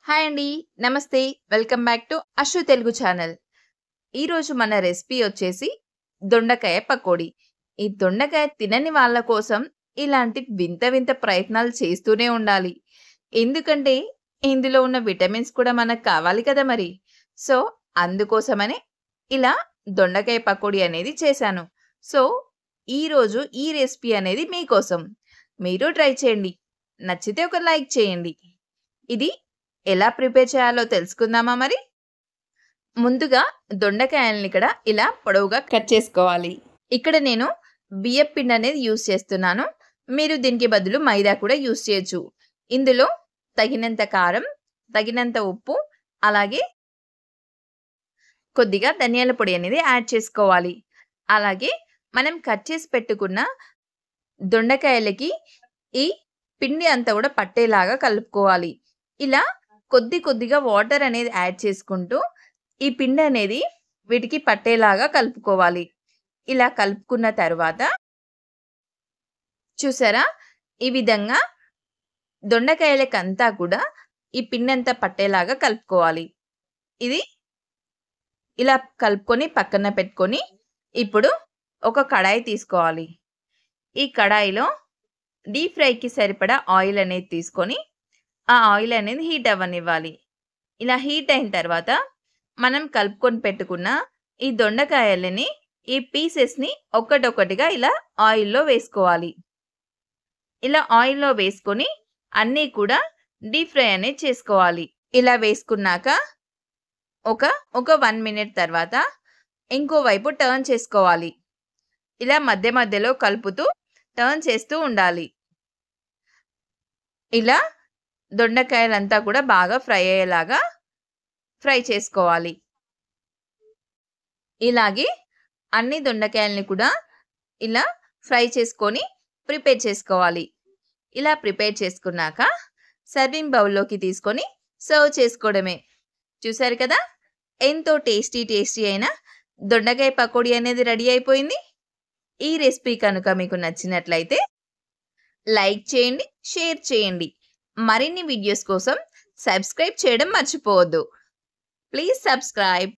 Hi అండి. నమస్తే. Welcome back to Ashu Telugu channel. ఈరోజు మన రెసిపీ వచ్చేసి దొండకాయ పకోడీ. ఈ దొండకాయ తినని వాళ్ళ కోసం ఇలాంటి వింత వింత ప్రయత్నాలు చేస్తూనే ఉండాలి. ఎందుకంటే ఇందులో ఉన్న విటమిన్స్ కూడా మనకు కావాలి కదా మరి. సో, అందుకోసమనే ఇలా దొండకాయ పకోడీ అనేది చేశాను. సో, ఈరోజు ఈ రెసిపీ అనేది మీకోసం. మీరు ట్రై చేయండి. నచ్చితే ఒక లైక్ చేయండి. ఇది ఎలా ప్రిపేర్ చేయాలో తెలుసుకుందామా మరి? ముందుగా దొండకాయల్ని ఇక్కడ ఇలా పొడవుగా కట్ చేసుకోవాలి. ఇక్కడ నేను బియ్యపు పిండి అనేది యూజ్ చేస్తున్నాను. మీరు దీనికి బదులు మైదా కూడా యూజ్ చేయొచ్చు. ఇందులో తగినంత కారం, తగినంత ఉప్పు, అలాగే కొద్దిగా ధనియాల పొడి అనేది యాడ్ చేసుకోవాలి. అలాగే మనం కట్ చేసి పెట్టుకున్న దొండకాయలకి ఈ పిండి అంతా కూడా పట్టేలాగా కలుపుకోవాలి. ఇలా కొద్ది కొద్దిగా వాటర్ అనేది యాడ్ చేసుకుంటూ ఈ పిండి అనేది వీటికి పట్టేలాగా కలుపుకోవాలి. ఇలా కలుపుకున్న తర్వాత చూసారా? ఈ విధంగా దొండకాయలకంతా కూడా ఈ పిండి అంతా పట్టేలాగా కలుపుకోవాలి. ఇది ఇలా కలుపుకొని పక్కన పెట్టుకొని ఇప్పుడు ఒక కడాయి తీసుకోవాలి. ఈ కడాయిలో డీప్ ఫ్రైకి సరిపడా ఆయిల్ అనేది తీసుకొని ఆ ఆయిల్ అనేది హీట్ అవ్వనివ్వాలి. ఇలా హీట్ అయిన తర్వాత మనం కలుపుకొని పెట్టుకున్న ఈ దొండకాయలని ఈ పీసెస్‌ని ఒక్కటొక్కటిగా ఇలా ఆయిల్‌లో వేసుకోవాలి. ఇలా ఆయిల్‌లో వేసుకొని అన్నీ కూడా డీప్ ఫ్రై అనేది చేసుకోవాలి. ఇలా వేసుకున్నాక ఒక 1 మినిట్ తర్వాత ఇంకో వైపు టర్న్ చేసుకోవాలి. ఇలా మధ్య మధ్యలో కలుపుతూ టర్న్ చేస్తూ ఉండాలి. ఇలా దొండకాయలంతా కూడా బాగా ఫ్రై అయ్యేలాగా ఫ్రై చేసుకోవాలి. ఇలాగే అన్ని దొండకాయల్ని కూడా ఇలా ఫ్రై చేసుకొని ప్రిపేర్ చేసుకోవాలి. ఇలా ప్రిపేర్ చేసుకున్నాక సర్వింగ్ బౌల్‌లోకి తీసుకొని సర్వ్ చేసుకోవడమే. చూసారు కదా? ఎంతో టేస్టీ టేస్టీ అయిన దొండకాయ పకోడీ అనేది రెడీ అయిపోయింది. ఈ రెసిపీ కనుక మీకు నచ్చినట్లయితే లైక్ చేయండి, షేర్ చేయండి. మరిన్ని వీడియోస్ కోసం సబ్స్క్రైబ్ చేయడం మర్చిపోవద్దు. Please subscribe.